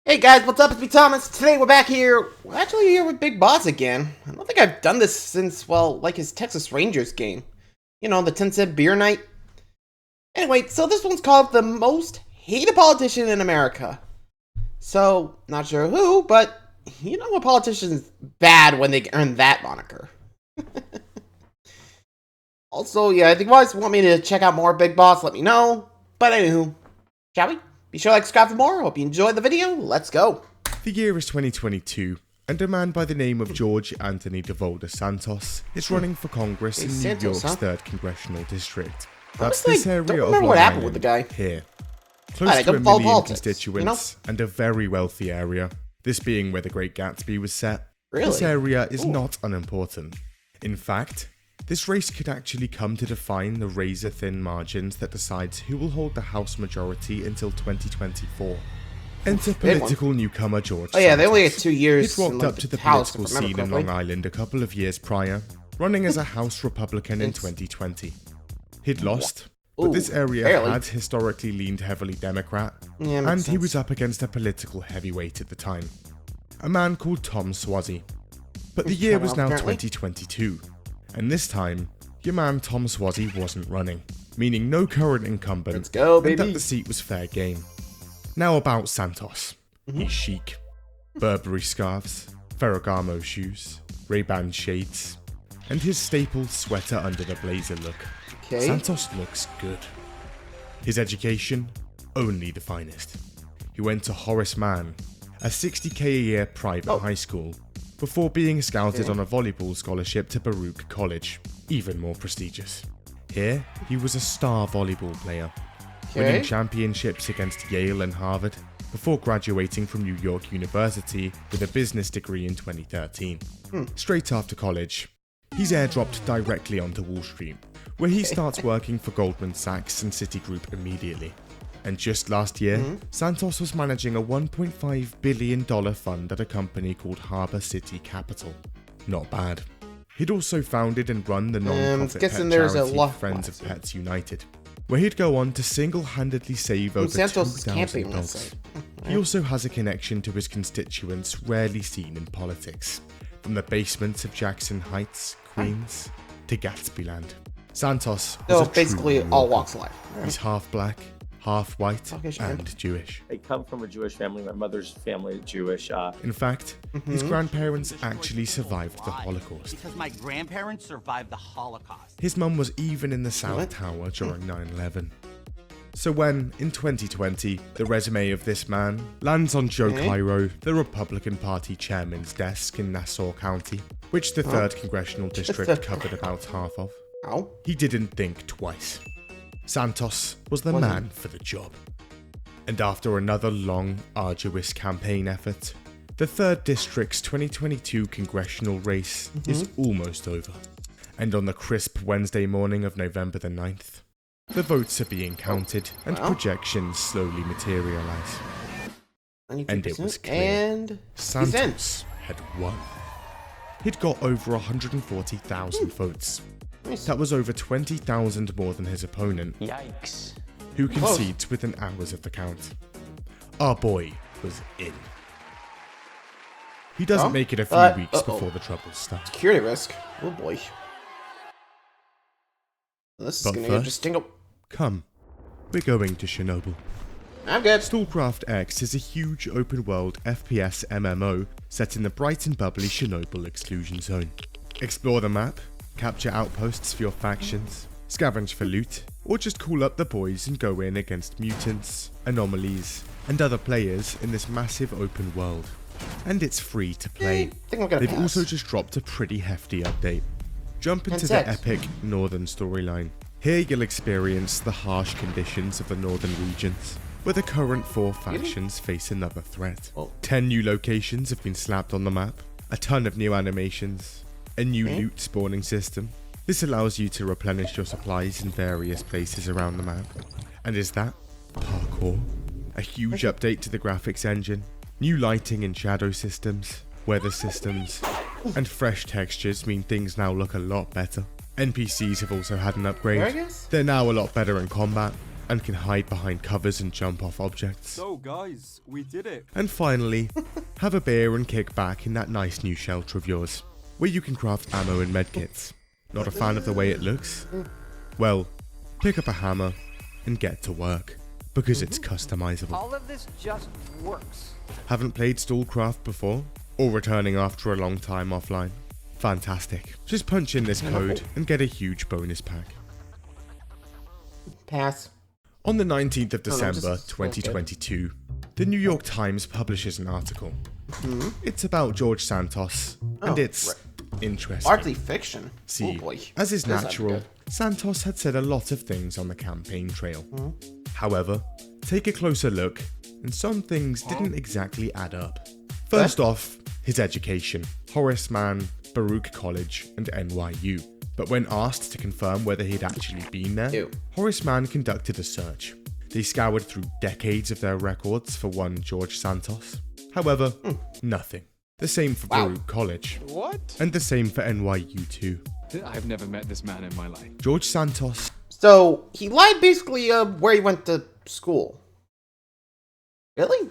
Hey guys, what's up? It's me, Thomas. Today we're back here. We're actually here with Big Boss again. I don't think I've done this since, well, like his Texas Rangers game. You know, the 10-cent beer night. Anyway, so this one's called The Most Hated Politician in America. So, not sure who, but you know a politician's bad when they earn that moniker. Also, yeah, if you guys want me to check out more Big Boss, let me know. But anywho, shall we? Be sure to like, subscribe for more. Hope you enjoyed the video. Let's go. The year is 2022, and a man by the name of George Santos is running for Congress in New York's 3rd Congressional District. That's Honestly, this area don't of remember Long what happened Island with the guy. Here. Close to a million constituents and a very wealthy area, this being where the Great Gatsby was set. Really? This area is not unimportant. In fact, this race could actually come to define the razor-thin margins that decides who will hold the House majority until 2024. Enter political newcomer George Santos. Oh yeah, they only had 2 years. He'd walked up to the political scene in Long Island a couple of years prior, running as a House Republican in 2020. He'd lost, but this area had historically leaned heavily Democrat, and he was up against a political heavyweight at the time, a man called Tom Suozzi. But the year was now 2022. And this time, your man Tom Suozzi wasn't running, meaning no current incumbent, Let's go, baby. and that the seat was fair game. Now about Santos. He's chic. Burberry scarves, Ferragamo shoes, Ray-Ban shades, and his staple sweater under the blazer look. Santos looks good. His education? Only the finest. He went to Horace Mann, a $60,000 a year private high school, before being scouted on a volleyball scholarship to Baruch College, even more prestigious. Here, he was a star volleyball player, winning championships against Yale and Harvard, before graduating from New York University with a business degree in 2013. Straight after college, he's airdropped directly onto Wall Street, where he starts working for Goldman Sachs and Citigroup immediately. And just last year, Santos was managing a $1.5 billion fund at a company called Harbor City Capital. Not bad. He'd also founded and run the non-profit pet charity Friends of Pets United, where he'd go on to single-handedly save over 2,000 dogs. He also has a connection to his constituents rarely seen in politics, from the basements of Jackson Heights, Queens, to Gatsbyland. Santos was basically all walks of life. He's half black, half white, and Jewish. I come from a Jewish family. My mother's family is Jewish. In fact, his grandparents actually survived the Holocaust. Because my grandparents survived the Holocaust. His mum was even in the South Tower during 9/11. So when, in 2020, the resume of this man lands on Joe Cairo, the Republican Party chairman's desk in Nassau County, which the 3rd Congressional District covered about half of, he didn't think twice. Santos was the man for the job. And after another long, arduous campaign effort, the 3rd District's 2022 congressional race is almost over. And on the crisp Wednesday morning of November the 9th, the votes are being counted and projections slowly materialize. And it was clear Santos had won. He'd got over 140,000 votes. That was over 20,000 more than his opponent. Yikes. Who concedes within hours of the count. Our boy was in. He doesn't make it a few weeks before the troubles start. Security risk. Oh boy. This is gonna be interesting. Come, we're going to Chernobyl. I'm good. StarCraft X is a huge open-world FPS MMO set in the bright and bubbly Chernobyl exclusion zone. Explore the map, capture outposts for your factions, scavenge for loot, or just call up the boys and go in against mutants, anomalies, and other players in this massive open world. And it's free to play. They've also just dropped a pretty hefty update. Jump into the epic Northern storyline. Here you'll experience the harsh conditions of the northern regions, where the current 4 factions face another threat. 10 new locations have been slapped on the map, a ton of new animations, a new loot spawning system. This allows you to replenish your supplies in various places around the map. And is that parkour? A huge update to the graphics engine, new lighting and shadow systems, weather systems, and fresh textures mean things now look a lot better. NPCs have also had an upgrade. They're now a lot better in combat, and can hide behind covers and jump off objects. So guys, we did it. And finally, have a beer and kick back in that nice new shelter of yours, where you can craft ammo and medkits. Not a fan of the way it looks? Well, pick up a hammer and get to work, because it's customizable. All of this just works. Haven't played Stallcraft before? Or returning after a long time offline? Fantastic. Just punch in this code and get a huge bonus pack. Pass. On the 19th of no, December just 2022, the New York Times publishes an article. It's about George Santos, and it's interesting. Largely fiction. See, oh boy. as is This might be natural, good. Santos had said a lot of things on the campaign trail. However, take a closer look, and some things didn't exactly add up. First off, his education. Horace Mann, Baruch College, and NYU. But when asked to confirm whether he'd actually been there, Ew. Horace Mann conducted a search. They scoured through decades of their records for one George Santos. However, nothing. The same for Baruch College. What? And the same for NYU too. I've never met this man in my life. George Santos So, he lied basically where he went to school. Really?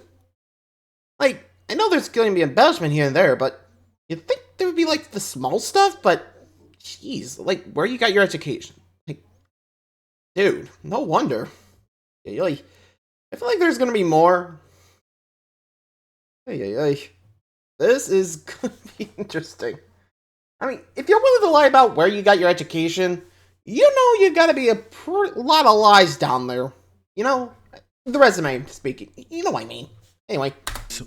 Like, I know there's going to be embellishment here and there, but you'd think there would be, like, the small stuff, but jeez, like, where you got your education? Like, dude, no wonder. Like, I feel like there's going to be more. This is going to be interesting. I mean, if you're willing to lie about where you got your education, you know you gotta be a lot of lies down there. You know? The resume speaking. You know what I mean. Anyway.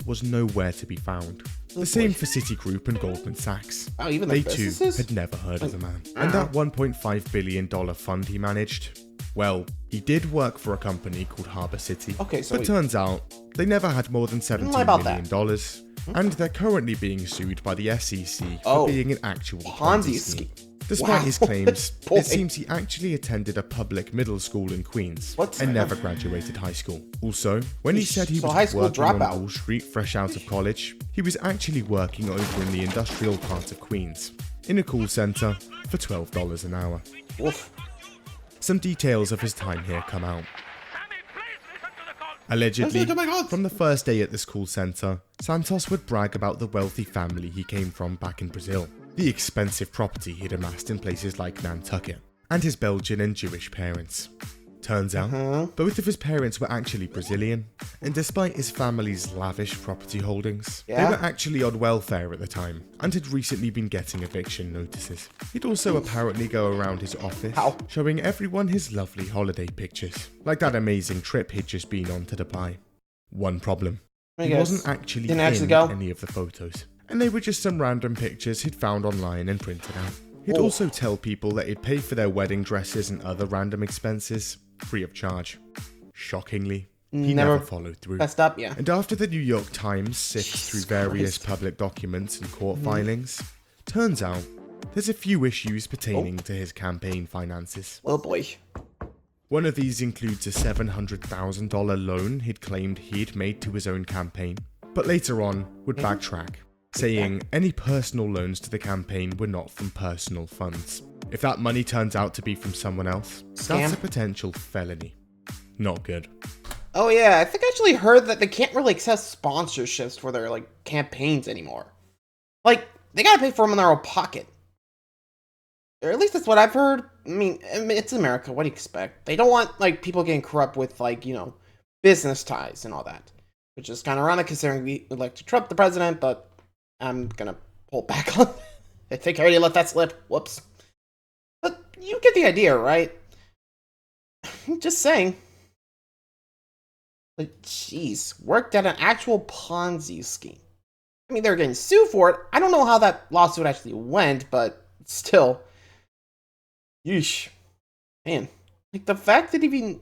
was nowhere to be found. The same for Citigroup and Goldman Sachs. Oh, even They the too businesses? had never heard of the man. And that $1.5 billion fund he managed, well, he did work for a company called Harbor City. Okay, so but turns out, they never had more than $17 lie about million. that. And they're currently being sued by the SEC for being an actual Ponzi scheme. Despite Wow. his claims, Boy. it seems he actually attended a public middle school in Queens What? and never graduated high school. Also, when he said he So was high school working on dropout. Wall Street fresh out of college, he was actually working over in the industrial part of Queens, in a call center for $12 an hour. Oof. Some details of his time here come out. Allegedly, Oh my God. from the first day at this call center, Santos would brag about the wealthy family he came from back in Brazil, the expensive property he'd amassed in places like Nantucket, and his Belgian and Jewish parents. Turns out, both of his parents were actually Brazilian, and despite his family's lavish property holdings, they Yeah? were actually on welfare at the time, and had recently been getting eviction notices. He'd also apparently go around his office, Ow. showing everyone his lovely holiday pictures, like that amazing trip he'd just been on to Dubai. One problem. I He guess. wasn't actually Didn't in actually go? any of the photos, and they were just some random pictures he'd found online and printed out. He'd Oh. also tell people that he'd pay for their wedding dresses and other random expenses free of charge. Shockingly, he never followed through. Messed up, yeah. And after the New York Times sifts through various Christ. public documents and court filings, turns out there's a few issues pertaining to his campaign finances. Oh boy. One of these includes a $700,000 loan he'd claimed he'd made to his own campaign, but later on would backtrack, saying any personal loans to the campaign were not from personal funds. If that money turns out to be from someone else, that's Scam? a potential felony. Not good. Oh yeah, I think I actually heard that they can't really accept sponsorships for their, like, campaigns anymore. Like, they gotta pay for them in their own pocket. Or at least that's what I've heard. I mean, it's America, what do you expect? They don't want, like, people getting corrupt with, like, you know, business ties and all that. Which is kind of ironic considering we elected Trump the president, but I'm gonna pull back on I think I already let that slip. Whoops. But you get the idea, right? Just saying. Like, jeez, worked at an actual Ponzi scheme. I mean, they're getting sued for it. I don't know how that lawsuit actually went, but still. Yeesh. Man. Like, the fact that even...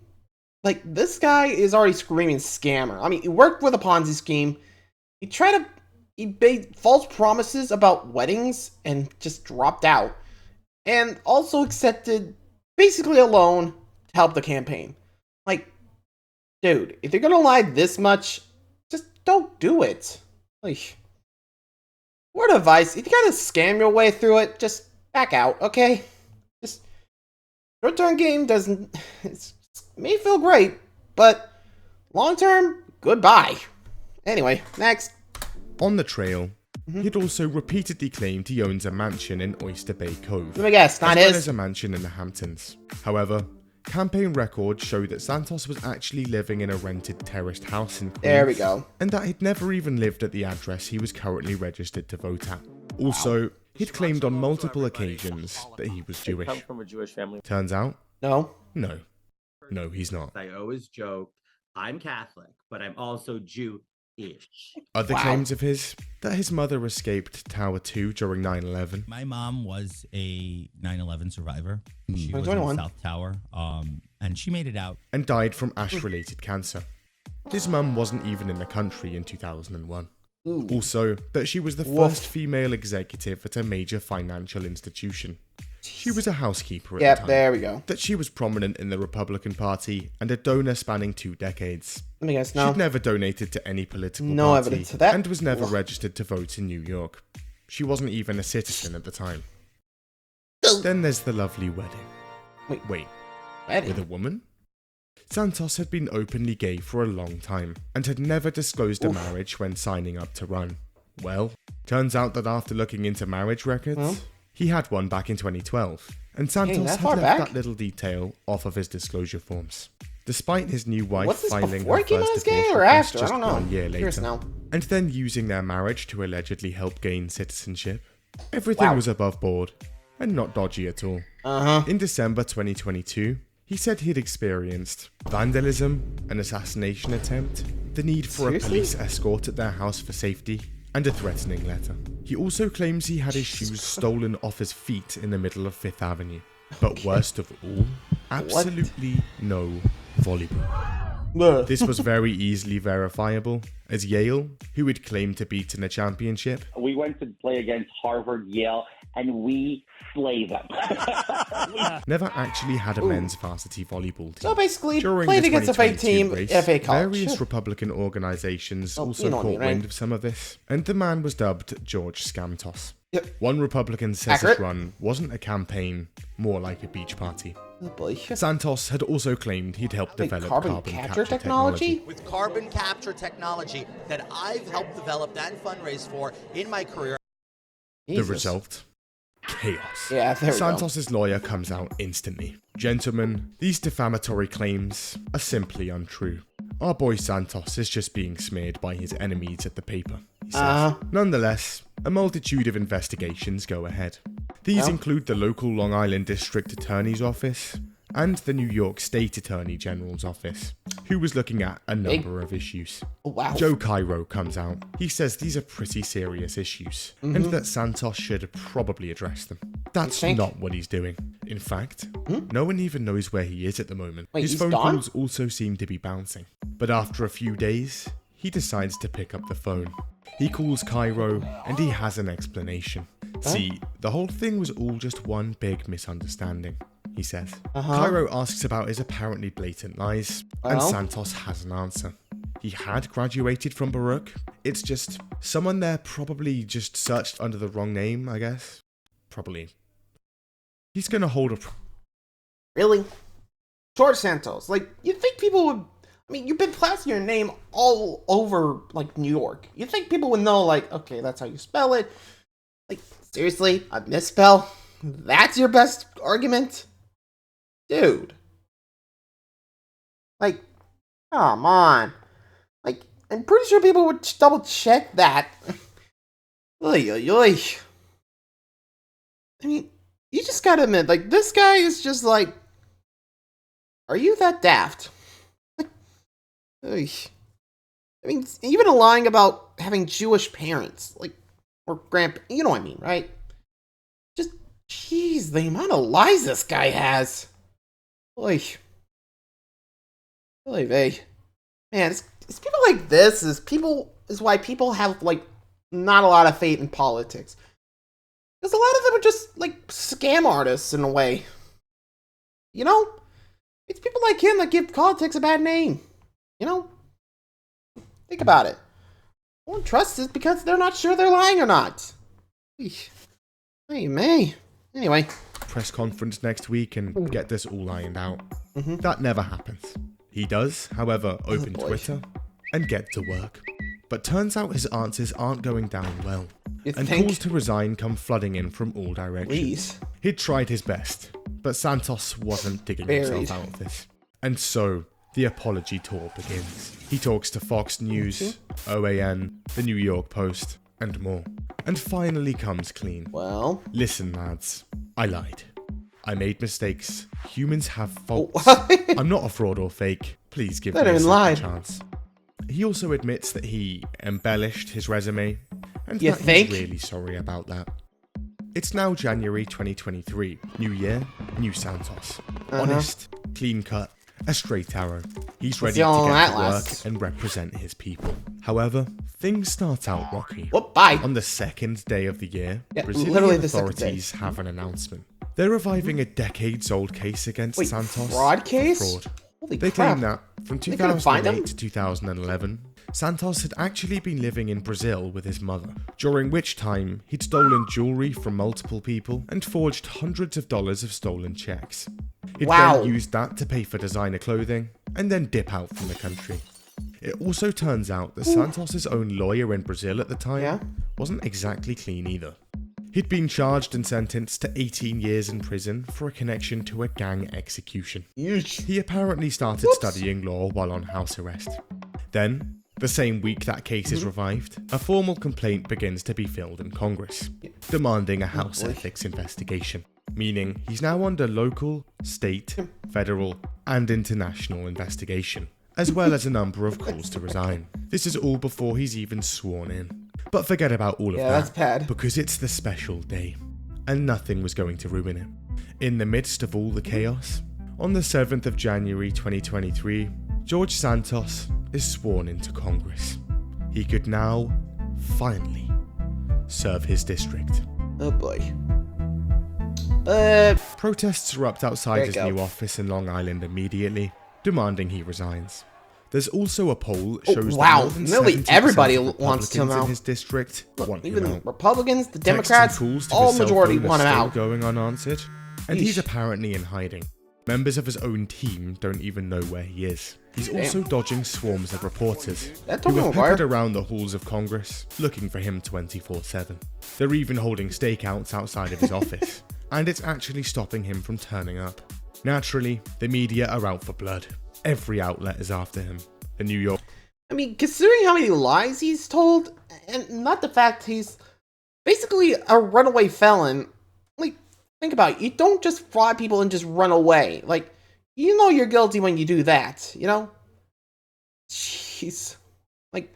Like, this guy is already screaming scammer. I mean, he worked with a Ponzi scheme. He made false promises about weddings and just dropped out. And also accepted basically a loan to help the campaign. Like, dude, if you're gonna lie this much, just don't do it. Like, word of advice, if you gotta scam your way through it, just back out, okay? Just, short-term game doesn't, it's may feel great, but long term, goodbye. Anyway, next. On the trail, he'd also repeatedly claimed he owns a mansion in Oyster Bay Cove. Let me guess, not as well his. as a mansion in the Hamptons. However, campaign records show that Santos was actually living in a rented terraced house in Queens. There we go. And that he'd never even lived at the address he was currently registered to vote at. Also, he'd claimed on multiple occasions that he was I come Jewish. from a Jewish family. Turns out, No. no. No, he's not. I always joke, I'm Catholic, but I'm also Jewish. Other Wow. claims of his, that his mother escaped Tower 2 during 9/11. My mom was a 9/11 survivor. She was in 2021. the South Tower, and she made it out. And died from ash-related cancer. His mum wasn't even in the country in 2001. Ooh. Also, that she was the Woof. first female executive at a major financial institution. She was a housekeeper at the Yep, time. there we go. That she was prominent in the Republican Party and a donor spanning 2 decades. Let me guess, no. She'd never donated to any political No party evidence of that. and was never Ugh. registered to vote in New York. She wasn't even a citizen at the time. Ugh. Then there's the lovely wedding. Wait, Wedding. with a woman? Santos had been openly gay for a long time and had never disclosed a marriage when signing up to run. Well, turns out that after looking into marriage records, Well? he had one back in 2012, and Santos that had far left back? that little detail off of his disclosure forms. Despite his new wife What's this, filing before her he came out first as gay divorce or request after? I just don't know. 1 year Curious later, now. and then using their marriage to allegedly help gain citizenship, everything Wow. was above board and not dodgy at all. Uh-huh. In December 2022, he said he'd experienced vandalism, an assassination attempt, the need for Seriously? a police escort at their house for safety, and a threatening letter. He also claims he had his shoes stolen off his feet in the middle of 5th Avenue. But worst of all, absolutely no volleyball. This was very easily verifiable, as Yale, who had claimed to beat in a championship, We went to play against Harvard, Yale, and we slay them. never actually had a men's varsity volleyball team. So basically, During played the against a fake 2022 team race, at a fake college. various Republican organizations Oh, also you know what I caught mean, right? wind of some of this, and the man was dubbed George Santos. Yep. One Republican says Accurate. his run wasn't a campaign, more like a beach party. Oh boy. Santos had also claimed he'd helped Like develop carbon carbon capture capture technology? With carbon capture technology that I've helped develop and fundraise for in my career. The Jesus. result? Chaos. Yeah, there we go. Santos's lawyer comes out instantly. Gentlemen, these defamatory claims are simply untrue. Our boy Santos is just being smeared by his enemies at the paper, he says. Nonetheless, a multitude of investigations go ahead. These Well. include the local Long Island District Attorney's Office and the New York State Attorney General's Office, who was looking at a number of issues. Oh, wow. Joe Cairo comes out. He says these are pretty serious issues, and that Santos should probably address them. That's think? not what he's doing. In fact, no one even knows where he is at the moment. Wait, His he's phone gone? calls also seem to be bouncing. But after a few days, he decides to pick up the phone. He calls Cairo, and he has an explanation. See, the whole thing was all just one big misunderstanding, he says. Cairo asks about his apparently blatant lies, and Well? Santos has an answer. He had graduated from Baruch. It's just someone there probably just searched under the wrong name, I guess. Probably. He's gonna hold a... Really? George Santos. Like, you'd think people would... I mean, you've been plastered your name all over, like, New York. You'd think people would know, like, okay, that's how you spell it. Like, seriously? A misspell? That's your best argument? Dude. Like, come on. Like, I'm pretty sure people would double check that. Oy, oy, oy. I mean, you just gotta admit, like, this guy is just like, are you that daft? Like, oy. I mean, even lying about having Jewish parents, like, or grandpa, you know what I mean, right? Just, jeez, the amount of lies this guy has. Oy. Oy vey. Man, it's people like this is why people have, like, not a lot of faith in politics. Because a lot of them are just, like, scam artists in a way. You know? It's people like him that give politics a bad name. You know? Think about it. No one trusts it because they're not sure they're lying or not. Eesh. Hey, May. Anyway. press conference next week and get this all ironed out. That never happens. He does, however, open boy. Twitter and get to work. But turns out his answers aren't going down well, You and think? calls to resign come flooding in from all directions. Please. He'd tried his best, but Santos wasn't digging Buried. himself out of this. And so, the apology tour begins. He talks to Fox News, OAN, the New York Post, and more. And finally comes clean. Well. Listen, lads, I lied. I made mistakes. Humans have faults. I'm not a fraud or fake. Please give me They a don't second lie. chance. He also admits that he embellished his resume, and You that think? he's really sorry about that. It's now January 2023. New year, new Santos. Honest, clean cut, a straight arrow. He's ready to see how long get that to work lasts. and represent his people. However, things start out rocky. Whoop, bye. On the second day of the year, Yeah, Brazilian literally the second authorities have an announcement. They're reviving a decades-old case against Wait, Santos. fraud for case? fraud. Holy They crap. claim that from They couldn't find him? 2008 to 2011, Santos had actually been living in Brazil with his mother, during which time he'd stolen jewelry from multiple people and forged hundreds of dollars of stolen checks. He'd Wow. then used that to pay for designer clothing and then dip out from the country. It also turns out that Santos's own lawyer in Brazil at the time Yeah? wasn't exactly clean either. He'd been charged and sentenced to 18 years in prison for a connection to a gang execution. Yeesh. He apparently started studying law while on house arrest. Then, the same week that case is revived, a formal complaint begins to be filed in Congress, demanding a House ethics investigation, meaning he's now under local, state, federal, and international investigation, as well as a number of calls to resign. This is all before he's even sworn in. But forget about all of Yeah, that, that's bad. because it's the special day, and nothing was going to ruin it. In the midst of all the chaos, on the 7th of January 2023, George Santos is sworn into Congress. He could now, finally, serve his district. Oh boy. Protests erupt outside There you his go. new office in Long Island immediately, demanding he resigns. There's also a poll that shows wow, that more than nearly 70% everybody of wants him Republicans in out. his district want him Even out. Republicans, the Texts and Democrats, calls to all his cell majority phone are want him still out. going unanswered, and he's Yeesh. apparently in hiding. Members of his own team don't even know where he is. He's also dodging swarms of reporters That who Tobey are Maguire? peppered around the halls of Congress, looking for him 24/7. They're even holding stakeouts outside of his office, and it's actually stopping him from turning up. Naturally, the media are out for blood. Every outlet is after him. The New York I mean, considering how many lies he's told, and not the fact he's basically a runaway felon, like, think about it. You don't just fraud people and just run away. Like, you know you're guilty when you do that, you know? Jeez. Like,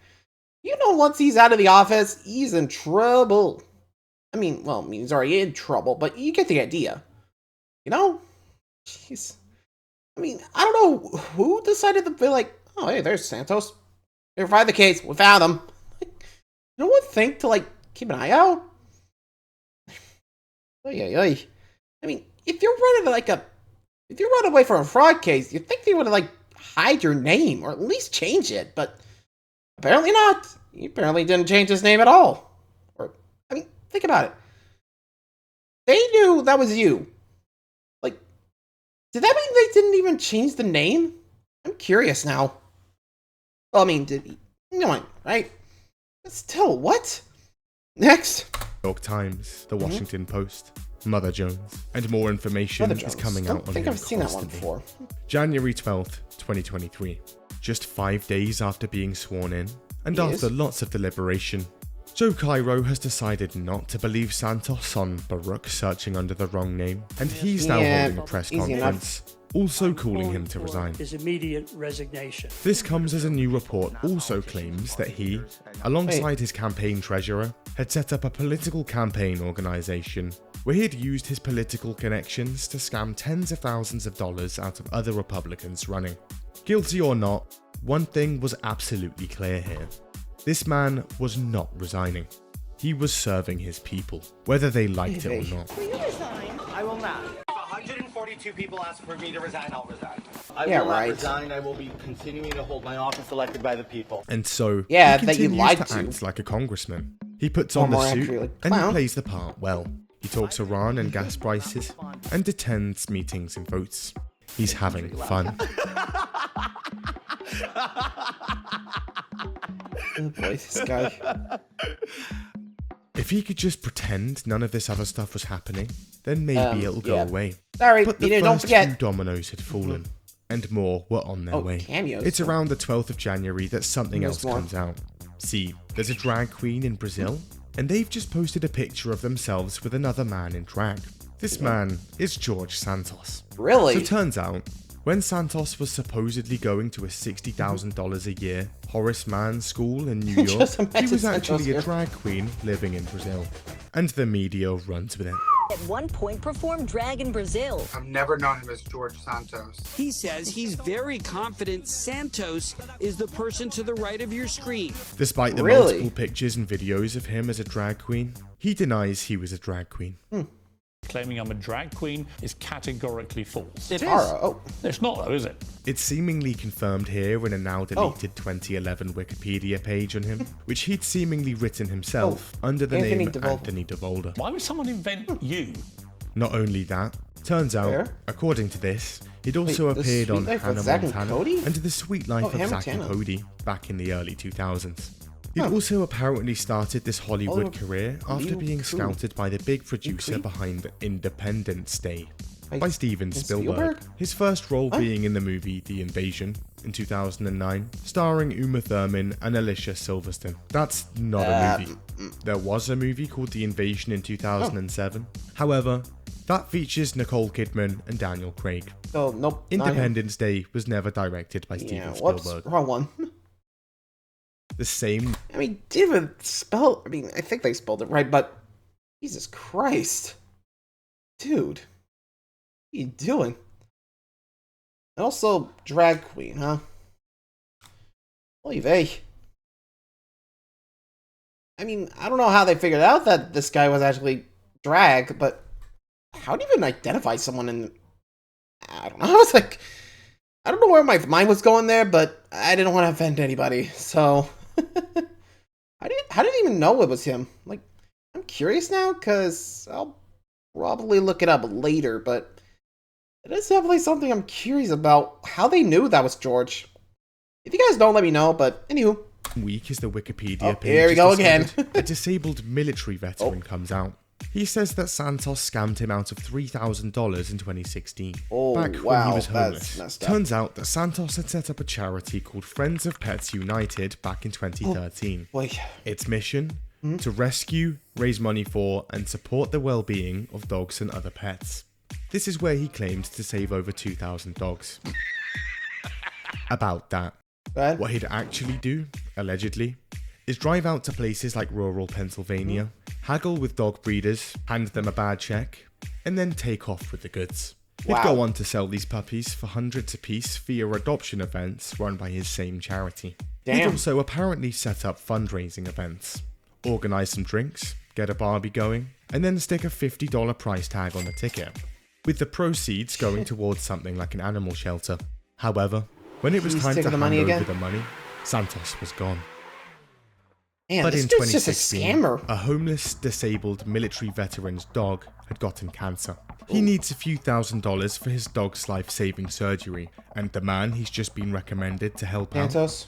you know once he's out of the office, he's in trouble. I mean, well, he's already in trouble, but you get the idea. You know? Jeez. I mean, I don't know who decided to be like, oh, hey, there's Santos. We revive the case. We found him. Like, no one think to, like, keep an eye out? Oy. I mean, if you're running away from a fraud case, you'd think they would, like, hide your name, or at least change it, but apparently not. He apparently didn't change his name at all. Or, I mean, think about it. They knew that was you. Like, did that mean they didn't even change the name? I'm curious now. Well, I mean, no, right? But still, what? Next. York Times, The Washington Post, Mother Jones, and more information Mother is Jones. coming out I on think him I've seen that one constantly. before. January 12th, 2023. Just 5 days after being sworn in, and Yes. after lots of deliberation, Joe Cairo has decided not to believe Santos on Baruch searching under the wrong name, and he's now Yeah, holding a press easy enough. conference, also calling him to resign. His immediate resignation. This comes as a new report also claims that he, alongside his campaign treasurer, had set up a political campaign organization where he had used his political connections to scam tens of thousands of dollars out of other Republicans running. Guilty or not, one thing was absolutely clear here. This man was not resigning. He was serving his people, whether they liked it or not. I will not. If 142 people ask for me to resign, I'll resign. I Yeah, will not right. resign. I will be continuing to hold my office elected by the people. And so, Yeah, he that you continues lied to to. act like a congressman. He puts Or on the more suit, accurately, and he clown. plays the part well. He talks Iran and gas prices, and attends meetings and votes. He's having fun. Oh boy, this guy. If he could just pretend none of this other stuff was happening, then maybe it'll go away. Sorry, But the don't first forget. few dominoes had fallen, and more were on their way. Cameos. It's around the 12th of January that something else comes out. See, there's a drag queen in Brazil, and they've just posted a picture of themselves with another man in drag. This man is George Santos. Really? So it turns out, when Santos was supposedly going to a $60,000 a year Horace Mann school in New York, he was actually a drag queen living in Brazil. And the media runs with it. At one point performed drag in Brazil. I've never known him as George Santos. He says he's very confident Santos is the person to the right of your screen. Despite the multiple pictures and videos of him as a drag queen, he denies he was a drag queen. Claiming I'm a drag queen is categorically false. It is. It's not though, is it? It's seemingly confirmed here in a now deleted 2011 Wikipedia page on him, which he'd seemingly written himself under the name Anthony DeVolder. Why would someone invent you? Not only that, turns out, according to this, he'd also appeared on Hannah Montana and The Sweet Life of Zack and Cody back in the early 2000s. He'd also apparently started this Hollywood career after being scouted by the big producer behind Independence Day, by Steven Spielberg. His first role being in the movie The Invasion in 2009, starring Uma Thurman and Alicia Silverstone. That's not a movie. There was a movie called The Invasion in 2007. However, that features Nicole Kidman and Daniel Craig. Oh, nope. Independence Day was never directed by Steven Spielberg. Wrong one. The same. I mean, I think they spelled it right, but Jesus Christ. Dude. What are you doing? And also, drag queen, huh? Oy vey. I mean, I don't know how they figured out that this guy was actually drag, but how do you even identify someone in... I don't know. I was like... I don't know where my mind was going there, but I didn't want to offend anybody, so... How did you even know it was him? Like, I'm curious now, because I'll probably look it up later, but it is definitely something I'm curious about, how they knew that was George. If you guys don't, let me know, but anywho. Week is the Wikipedia page. Here we go again. A disabled military veteran comes out. He says that Santos scammed him out of $3,000 in 2016, back when he was homeless. Turns out that Santos had set up a charity called Friends of Pets United back in 2013. Its mission? To rescue, raise money for, and support the well-being of dogs and other pets. This is where he claimed to save over 2,000 dogs. About that, what he'd actually do, allegedly, is drive out to places like rural Pennsylvania, haggle with dog breeders, hand them a bad check, and then take off with the goods. He'd go on to sell these puppies for hundreds apiece via adoption events run by his same charity. He'd also apparently set up fundraising events, organise some drinks, get a Barbie going, and then stick a $50 price tag on the ticket, with the proceeds going towards something like an animal shelter. However, when it was time to hand over the money, Santos was gone. Man, but this in dude's just a 2016, scammer. a homeless, disabled military veteran's dog had gotten cancer. He needs a few $1,000s for his dog's life-saving surgery, and the man he's just been recommended to help out,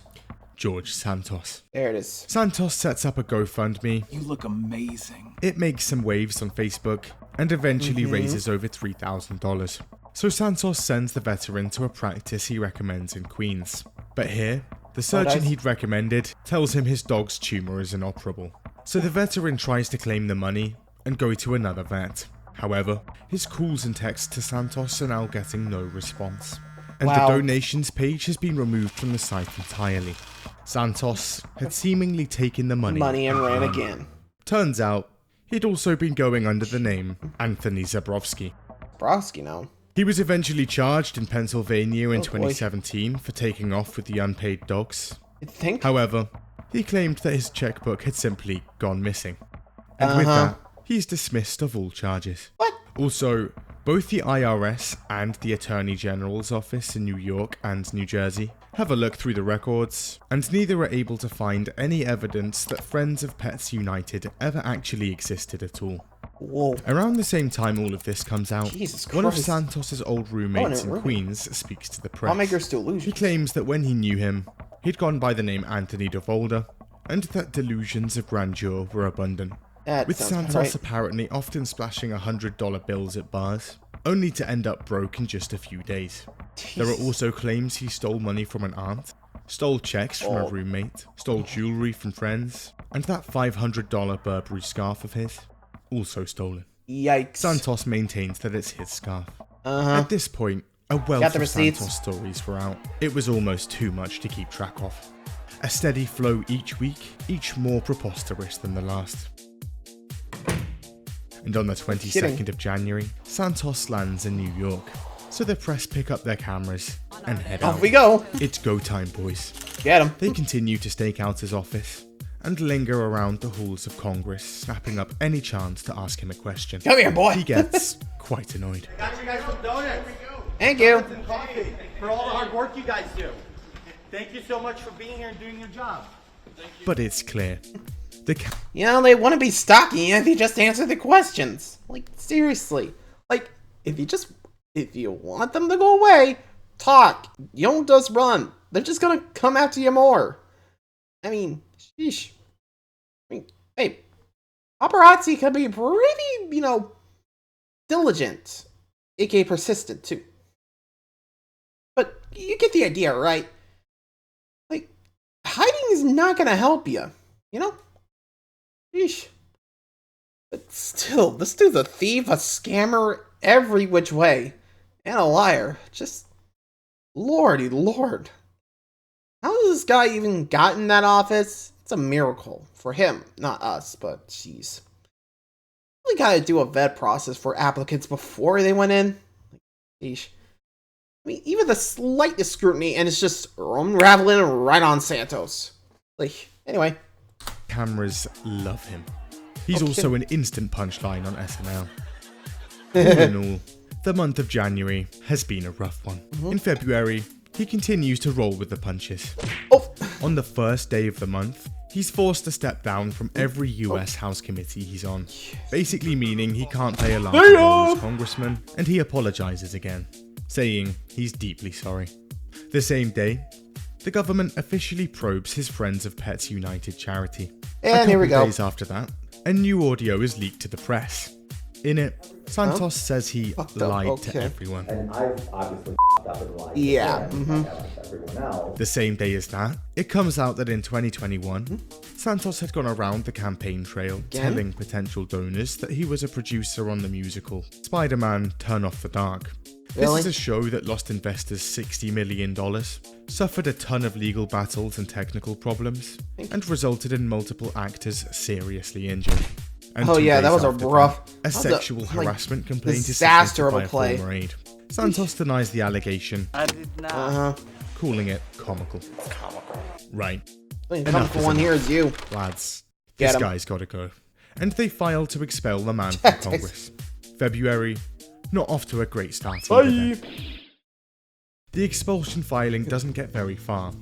George Santos. There it is. Santos sets up a GoFundMe. You look amazing. It makes some waves on Facebook, and eventually raises over $3,000. So Santos sends the veteran to a practice he recommends in Queens. But here, the surgeon he'd recommended tells him his dog's tumour is inoperable. So the veteran tries to claim the money and go to another vet. However, his calls and texts to Santos are now getting no response. And the donations page has been removed from the site entirely. Santos had seemingly taken the money and ran again. Turns out, he'd also been going under the name Anthony Zabrowski. Zabrowski now. He was eventually charged in Pennsylvania in 2017 for taking off with the unpaid dogs. However, he claimed that his checkbook had simply gone missing. And with that, he's dismissed of all charges. Also, both the IRS and the Attorney General's office in New York and New Jersey have a look through the records, and neither are able to find any evidence that Friends of Pets United ever actually existed at all. Whoa. Around the same time all of this comes out, Jesus one of Christ. Santos's old roommates in really? Queens speaks to the press. Lawmakers to illusion. He claims that when he knew him, he'd gone by the name Anthony DeVolder, and that delusions of grandeur were abundant. That With sounds Santos right. apparently often splashing $100 bills at bars, only to end up broke in just a few days. There are also claims he stole money from an aunt, stole checks from a roommate, stole jewelry from friends, and that $500 Burberry scarf of his, also stolen. Yikes. Santos maintains that it's his scarf. Uh-huh. At this point, a Got wealth the of receipts. Santos stories were out. It was almost too much to keep track of. A steady flow each week, each more preposterous than the last. And on the 22nd of January, Santos lands in New York. So the press pick up their cameras and head out. Off we go. It's go time, boys. Get him. They continue to stake out his office and linger around the halls of Congress, snapping up any chance to ask him a question. Come here, boy. He gets quite annoyed. I got you guys some donuts. Thank you. Donuts and coffee for all the hard work you guys do. Thank you so much for being here and doing your job. But it's clear. You know, they want to be stocky if you just answer the questions. Like, seriously. Like, if you want them to go away, talk. You don't just run. They're just gonna come after you more. I mean, sheesh. I mean, hey, paparazzi can be pretty, diligent, aka persistent, too. But you get the idea, right? Like, hiding is not gonna help you, Sheesh. But still, this dude's a thief, a scammer, every which way. And a liar. Just, lordy lord. How has this guy even gotten that office? It's a miracle. For him, not us, but jeez. Really gotta do a vet process for applicants before they went in. Sheesh. I mean, even the slightest scrutiny, and it's just unraveling right on Santos. Like, anyway. Cameras love him. He's also an instant punchline on SNL. All in all, the month of January has been a rough one. In February, he continues to roll with the punches. On the first day of the month, he's forced to step down from every US House committee he's on, basically meaning he can't play a large role as congressman, and he apologizes again, saying he's deeply sorry. The same day, the government officially probes his Friends of Pets United charity. And here we go. Days after that, a new audio is leaked to the press. In it, Santos says he lied to everyone. And I've obviously up and lied Yeah. to him, like everyone else. The same day as that, it comes out that in 2021, Santos had gone around the campaign trail telling potential donors that he was a producer on the musical Spider-Man Turn Off the Dark. Really? This is a show that lost investors $60 million, suffered a ton of legal battles and technical problems, and resulted in multiple actors seriously injured. And Oh 2 yeah, that days was a after rough, that, that was sexual harassment complaint is disaster submitted of by a play. former aide. Santos denies the allegation, I did not. calling it comical. Right. The Enough comical is one enough. here is you. Lads, Get this him. guy's gotta go. And they file to expel the man from Congress. February, not off to a great start either. The expulsion filing doesn't get very far,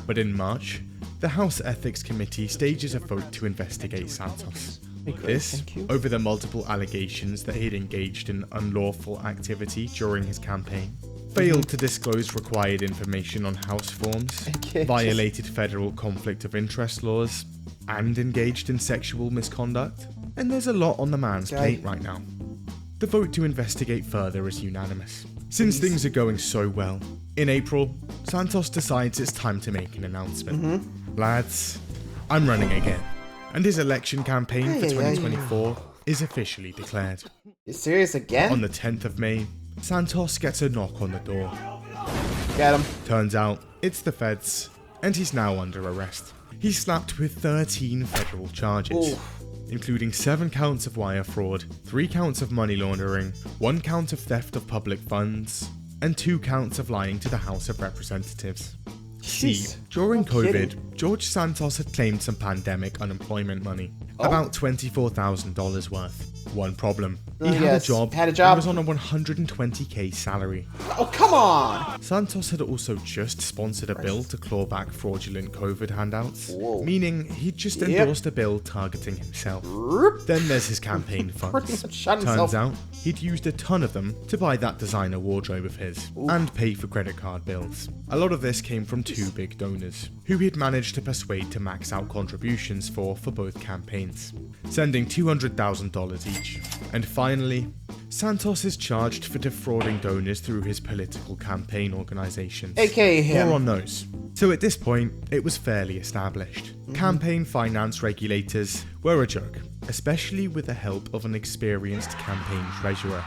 but in March, the House Ethics Committee stages a vote to investigate Santos. This, over the multiple allegations that he'd engaged in unlawful activity during his campaign, failed to disclose required information on House forms, violated federal conflict of interest laws, and engaged in sexual misconduct. And there's a lot on the man's plate right now. The vote to investigate further is unanimous. Since things are going so well, in April, Santos decides it's time to make an announcement. Lads, I'm running again. And his election campaign for 2024 is officially declared. You serious again? On the 10th of May, Santos gets a knock on the door. Get him. Turns out, it's the feds, and he's now under arrest. He's slapped with 13 federal charges, including 7 counts of wire fraud, 3 counts of money laundering, 1 count of theft of public funds, and 2 counts of lying to the House of Representatives. See, during COVID, George Santos had claimed some pandemic unemployment money. About $24,000 worth. One problem. He had a job and was on a 120k salary. Oh, come on! Santos had also just sponsored a bill to claw back fraudulent COVID handouts, meaning he'd just endorsed a bill targeting himself. Then there's his campaign funds. Turns out, he'd used a ton of them to buy that designer wardrobe of his, and pay for credit card bills. A lot of this came from two big donors, who he'd managed to persuade to max out contributions for both campaigns, sending $200,000 each. And finally, Santos is charged for defrauding donors through his political campaign organizations. AKA him. More on those. So at this point, it was fairly established. Campaign finance regulators were a joke, especially with the help of an experienced campaign treasurer.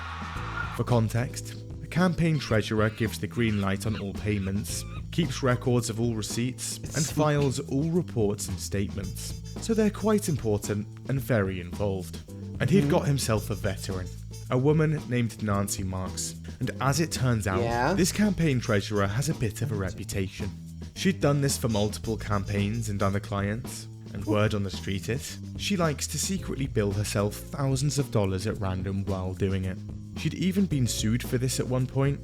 For context, a campaign treasurer gives the green light on all payments, keeps records of all receipts, and files all reports and statements. So they're quite important and very involved. And he'd got himself a veteran, a woman named Nancy Marks. And as it turns out, this campaign treasurer has a bit of a reputation. She'd done this for multiple campaigns and other clients, and word on the street is, she likes to secretly bill herself thousands of dollars at random while doing it. She'd even been sued for this at one point.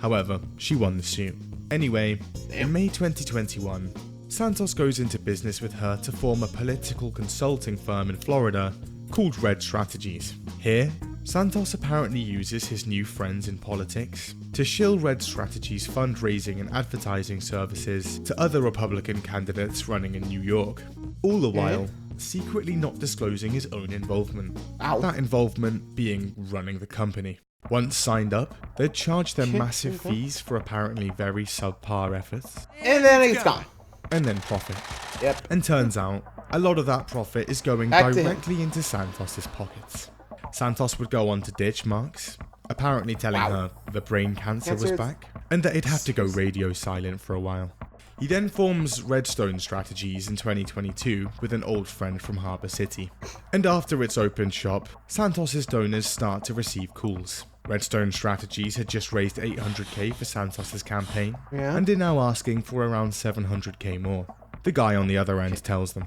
However, she won the suit. Anyway, in May 2021, Santos goes into business with her to form a political consulting firm in Florida called Red Strategies. Here, Santos apparently uses his new friends in politics to shill Red Strategies' fundraising and advertising services to other Republican candidates running in New York, all the while secretly not disclosing his own involvement. That involvement being running the company. Once signed up, they'd charge them massive fees for apparently very subpar efforts. And then it's gone. And then profit. Yep. And turns out, a lot of that profit is going directly into Santos's pockets. Santos would go on to ditch Marks, apparently telling her the brain cancer was back, and that he'd have to go radio silent for a while. He then forms Redstone Strategies in 2022 with an old friend from Harbour City. And after it's opened shop, Santos's donors start to receive calls. Redstone Strategies had just raised $800k for Santos's campaign, and are now asking for around $700k more. The guy on the other end tells them.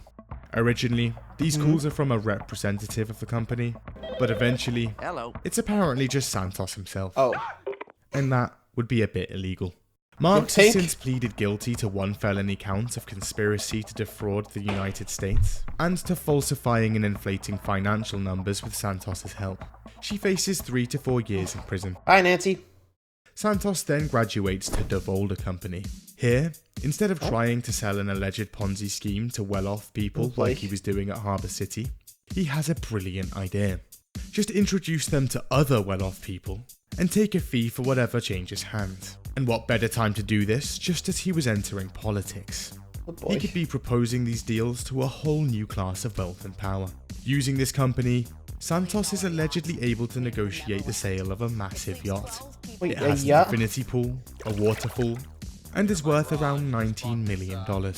Originally, these calls are from a representative of the company, but eventually, it's apparently just Santos himself. And that would be a bit illegal. Marks has since pleaded guilty to one felony count of conspiracy to defraud the United States, and to falsifying and inflating financial numbers with Santos's help. She faces 3 to 4 years in prison. Bye, Nancy. Santos then graduates to Devolder Company. Here, instead of trying to sell an alleged Ponzi scheme to well-off people like he was doing at Harbour City, he has a brilliant idea. Just introduce them to other well-off people, and take a fee for whatever changes hands. And what better time to do this just as he was entering politics. He could be proposing these deals to a whole new class of wealth and power. Using this company, Santos is allegedly able to negotiate the sale of a massive yacht. It has an infinity pool, a waterfall, and is worth around $19 million,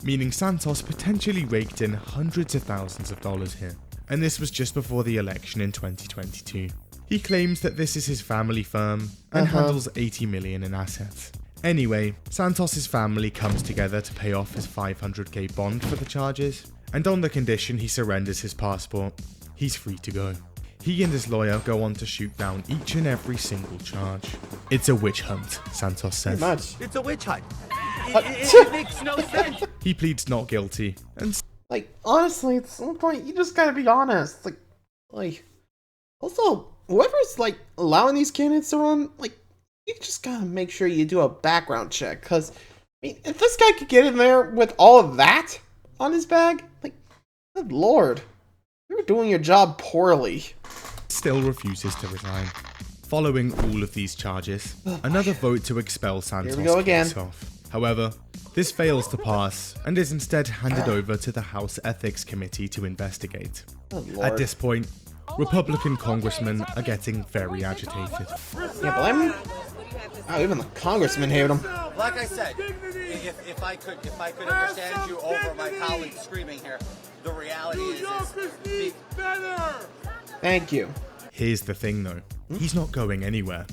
meaning Santos potentially raked in hundreds of thousands of dollars here. And this was just before the election in 2022. He claims that this is his family firm and handles $80 million in assets. Anyway, Santos's family comes together to pay off his $500k bond for the charges, and on the condition he surrenders his passport, he's free to go. He and his lawyer go on to shoot down each and every single charge. It's a witch hunt, Santos says. It's a witch hunt. It makes no sense. He pleads not guilty, and like, honestly, at some point, you just gotta be honest. Like, also, whoever's, like, allowing these candidates to run, like, you just gotta make sure you do a background check, because, I mean, if this guy could get in there with all of that on his bag, like, good lord, you're doing your job poorly. Still refuses to resign. Following all of these charges, another vote to expel Santos kicks off. However, this fails to pass and is instead handed over to the House Ethics Committee to investigate. At this point, Republican congressmen are getting very agitated. Yeah, but even the congressmen hate him. Like I said, if I could understand you over my colleagues screaming here, the reality is Thank you. Here's the thing though, he's not going anywhere.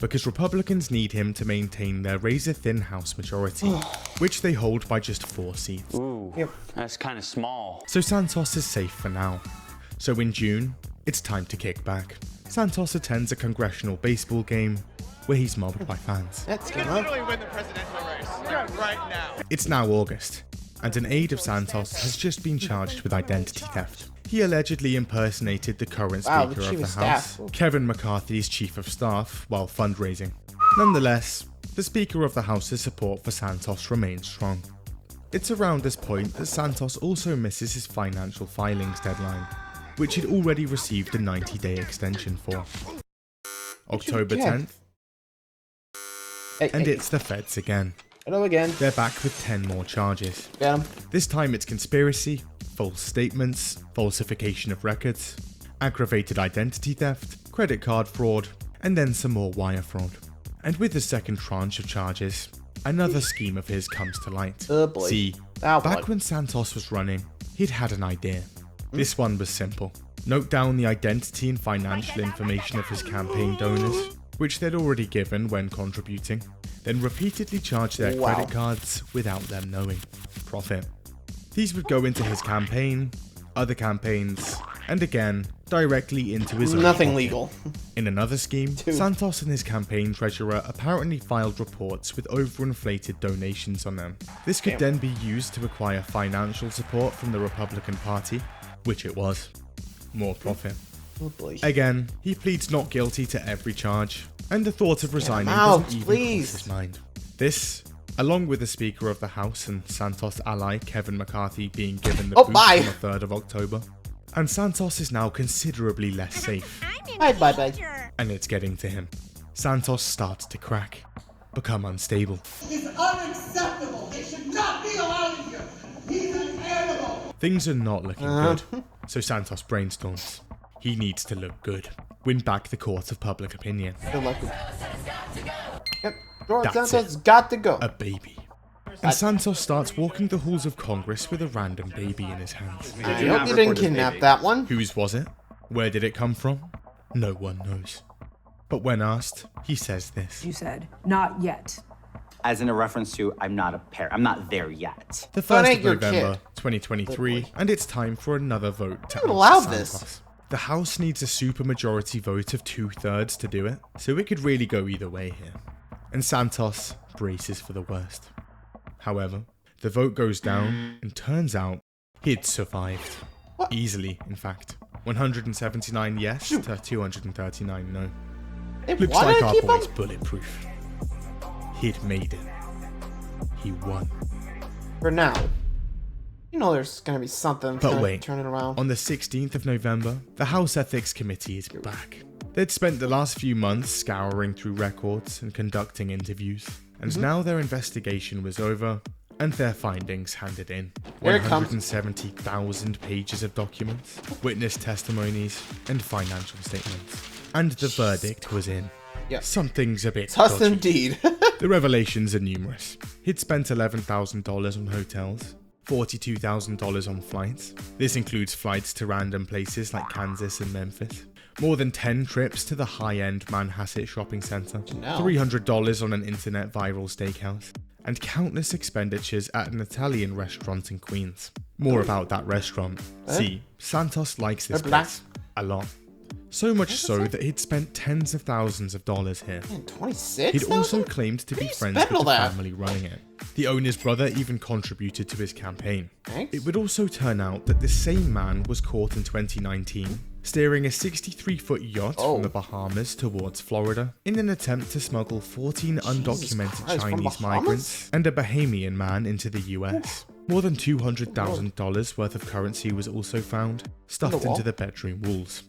because Republicans need him to maintain their razor-thin House majority, which they hold by just 4 seats. Ooh, that's kind of small. So Santos is safe for now. So in June, it's time to kick back. Santos attends a congressional baseball game where he's mobbed by fans. That's You can literally win the presidential race right now. It's now August, and an aide of Santos has just been charged with identity theft. He allegedly impersonated the current Speaker of the House, Kevin McCarthy's Chief of Staff, while fundraising. Nonetheless, the Speaker of the House's support for Santos remains strong. It's around this point that Santos also misses his financial filings deadline, which he'd already received a 90-day extension for. October 10th, and it's the feds again. Hello again. They're back with 10 more charges. Got 'em. This time it's conspiracy, false statements, falsification of records, aggravated identity theft, credit card fraud, and then some more wire fraud. And with the second tranche of charges, another scheme of his comes to light. Oh boy. See, back when Santos was running, he'd had an idea. This one was simple. Note down the identity and financial information of his campaign donors, which they'd already given when contributing, then repeatedly charge their credit cards without them knowing. Profit. These would go into his campaign, other campaigns, and again, directly into his own Nothing pocket. legal. In another scheme, Santos and his campaign treasurer apparently filed reports with overinflated donations on them. This could then be used to acquire financial support from the Republican Party, which it was. More profit. Oh boy. Again, he pleads not guilty to every charge, and the thought of resigning doesn't even cross his mind. This, along with the Speaker of the House and Santos ally Kevin McCarthy being given the boot on the 3rd of October, and Santos is now considerably less safe. Bye. And it's getting to him. Santos starts to crack, become unstable. It's unacceptable. They should not be allowed in here. He's an animal. Things are not looking good, so Santos brainstorms. He needs to look good, win back the court of public opinion. Yep, George That's Santos it. got to go. A baby. And Santos starts walking the halls of Congress with a random baby in his hands. I hope you didn't kidnap that one. Whose was it? Where did it come from? No one knows. But when asked, he says this. You said, not yet. As in a reference to, I'm not a parent. I'm not there yet. The 1st of November, 2023, and it's time for another vote to allow oust this. Santos. The House needs a supermajority vote of 2/3 to do it, so it could really go either way here. And Santos braces for the worst. However, the vote goes down, and turns out he'd survived. Easily, in fact. 179 yes to 239 no. Looks like our boy's bulletproof. He'd made it. He won. For now. You know there's gonna be something But to wait, turn it around. on the 16th of November, the House Ethics Committee is back. They'd spent the last few months scouring through records and conducting interviews, and now their investigation was over, and their findings handed in. Here it comes. 170,000 pages of documents, witness testimonies, and financial statements. And the verdict was in. Yep. Something's a bit Sus dodgy. indeed. The revelations are numerous. He'd spent $11,000 on hotels, $42,000 on flights. This includes flights to random places like Kansas and Memphis. More than 10 trips to the high-end Manhasset shopping center. $300 on an internet viral steakhouse. And countless expenditures at an Italian restaurant in Queens. More about that restaurant. See, Santos likes this place a lot. So much so that he'd spent tens of thousands of dollars here. 26? He'd also claimed to be friends with the family running it. The owner's brother even contributed to his campaign. It would also turn out that this same man was caught in 2019 steering a 63-foot yacht from the Bahamas towards Florida in an attempt to smuggle 14 undocumented Christ, from Chinese Bahamas? migrants and a Bahamian man into the US. More than $200,000 worth of currency was also found, stuffed into the bedroom walls.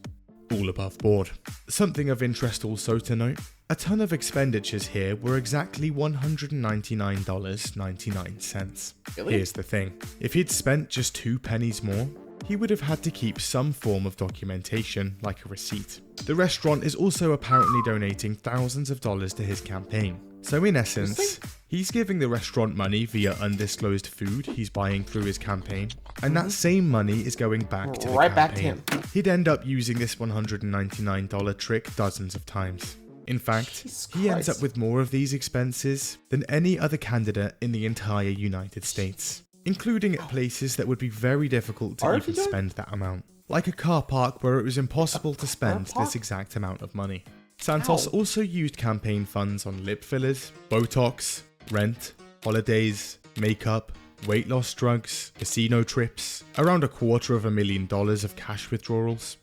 All above board. Something of interest also to note, a ton of expenditures here were exactly $199.99. Really? Here's the thing, if he'd spent just 2 pennies more, he would have had to keep some form of documentation, like a receipt. The restaurant is also apparently donating thousands of dollars to his campaign. So in essence, he's giving the restaurant money via undisclosed food he's buying through his campaign, and that same money is going back to the campaign. Back to him. He'd end up using this $199 trick dozens of times. In fact, Jesus he ends Christ. up with more of these expenses than any other candidate in the entire United States, including at places that would be very difficult to even spend that amount, like a car park where it was impossible to spend this exact amount of money. Santos also used campaign funds on lip fillers, Botox, rent, holidays, makeup, weight loss drugs, casino trips, around $250,000 of cash withdrawals,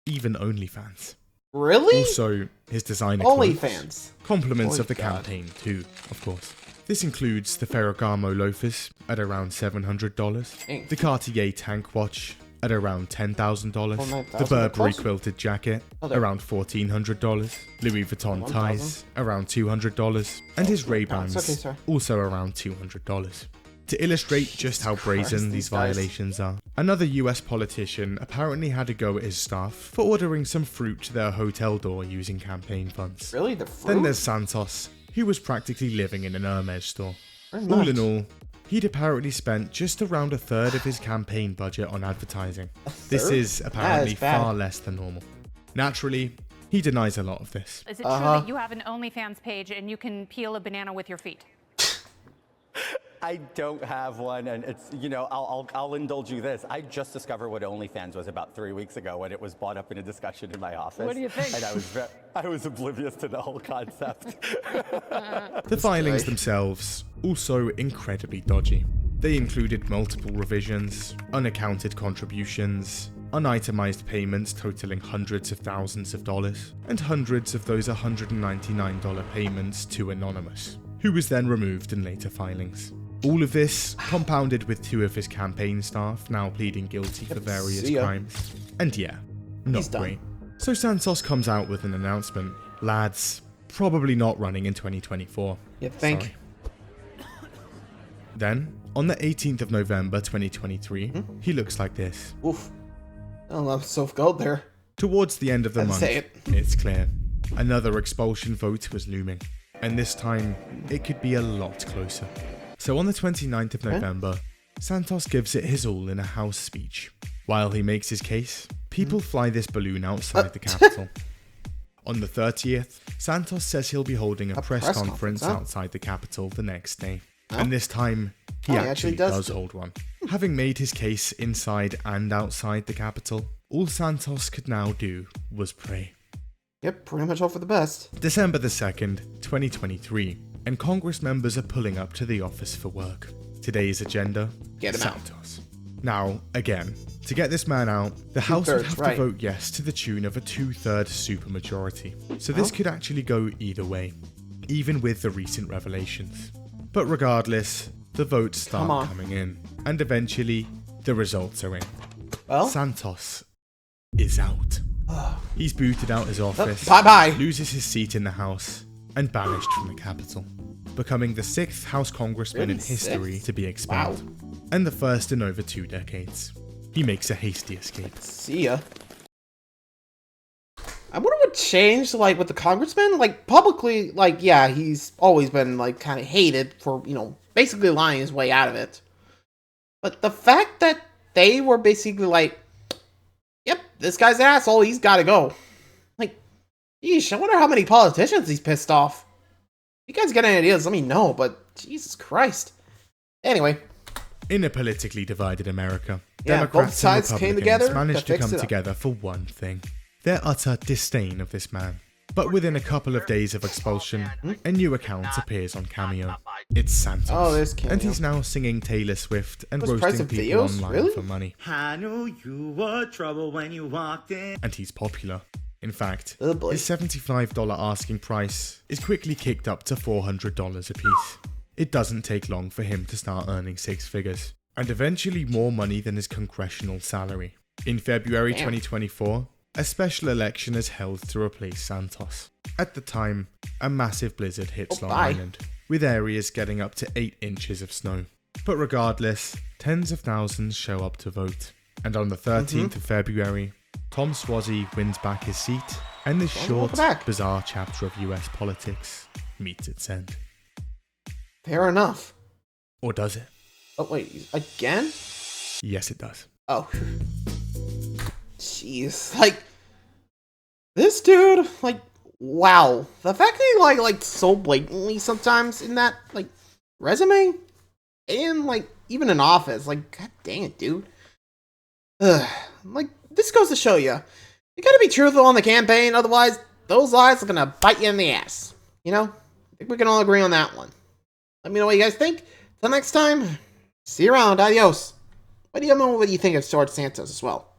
even OnlyFans. Really? Also, his designer OnlyFans. Compliments of the God. campaign too, of course. This includes the Ferragamo loafers at around $700, the Cartier tank watch at around $10,000, the Burberry quilted jacket around $1,400, Louis Vuitton ties around $200, and his Ray-Bans also around $200. To illustrate just how brazen these violations are, another US politician apparently had a go at his staff for ordering some fruit to their hotel door using campaign funds. Really? The fruit? Then there's Santos, who was practically living in an Hermes store. All in all, he'd apparently spent just around a third of his campaign budget on advertising. This is apparently far less than normal. Naturally, he denies a lot of this. Is it true that you have an OnlyFans page and you can peel a banana with your feet? I don't have one, and it's, you know, I'll indulge you this. I just discovered what OnlyFans was about 3 weeks ago when it was brought up in a discussion in my office. What do you think? And I was oblivious to the whole concept. The filings themselves, also incredibly dodgy. They included multiple revisions, unaccounted contributions, unitemized payments totaling hundreds of thousands of dollars, and hundreds of those $199 payments to Anonymous, who was then removed in later filings. All of this compounded with 2 of his campaign staff now pleading guilty for various crimes. And yeah, not great. So Santos comes out with an announcement. Lads, probably not running in 2024. You think? Sorry. Then, on the 18th of November 2023, he looks like this. Oof. I don't know if so gold there. Towards the end of the month, say it's clear. Another expulsion vote was looming. And this time, it could be a lot closer. So on the 29th of November, Santos gives it his all in a House speech. While he makes his case, people fly this balloon outside the Capitol. On the 30th, Santos says he'll be holding a press conference outside the Capitol the next day. And this time, he actually does hold one. Having made his case inside and outside the Capitol, all Santos could now do was pray. Yep, pretty much hope for the best. December the 2nd, 2023, and Congress members are pulling up to the office for work. Today's agenda, Get him Santos. Now, again, to get this man out, the House would have to vote yes to the tune of a 2/3 supermajority. So this could actually go either way, even with the recent revelations. But regardless, the votes start coming in, and eventually, the results are in. Well? Santos is out. He's booted out his office, loses his seat in the House, and banished from the Capitol, becoming the 6th House Congressman in history to be expelled, and the first in over 2 decades. He makes a hasty escape. See ya. I wonder what changed, like, with the congressman. Like, publicly, like, yeah, he's always been, like, kind of hated for, you know, basically lying his way out of it. But the fact that they were basically like, yep, this guy's an asshole, he's gotta go. Like, yeesh, I wonder how many politicians he's pissed off. If you guys got any ideas, let me know, but Jesus Christ. Anyway. In a politically divided America, yeah, Democrats both sides and came Republicans together managed to come fix it up. together for one thing: their utter disdain of this man. But within a couple of days of expulsion, a new account appears on Cameo. It's Santos. Oh, there's Cameo. And he's now singing Taylor Swift and Price roasting of people videos? online Really? for money. I knew you were trouble when you walked in. And he's popular. In fact, Oh boy. his $75 asking price is quickly kicked up to $400 a piece. It doesn't take long for him to start earning 6 figures, and eventually more money than his congressional salary. In February 2024, a special election is held to replace Santos. At the time, a massive blizzard hits Long Island, with areas getting up to 8 inches of snow. But regardless, tens of thousands show up to vote. And on the 13th of February, Tom Swazi wins back his seat, and this short, bizarre chapter of US politics meets its end. Fair enough. Or does it? Oh, wait, again? Yes, it does. Oh. Jeez. Like, this dude, like, wow, the fact that he like so blatantly sometimes in that like resume and like even in office, like god dang it, dude. Ugh. Like this goes to show you gotta be truthful on the campaign, otherwise those lies are gonna bite you in the ass. You know, I think we can all agree on that one. Let me know what you guys think. Till next time, see you around. Adios. What do you think of George Santos as well?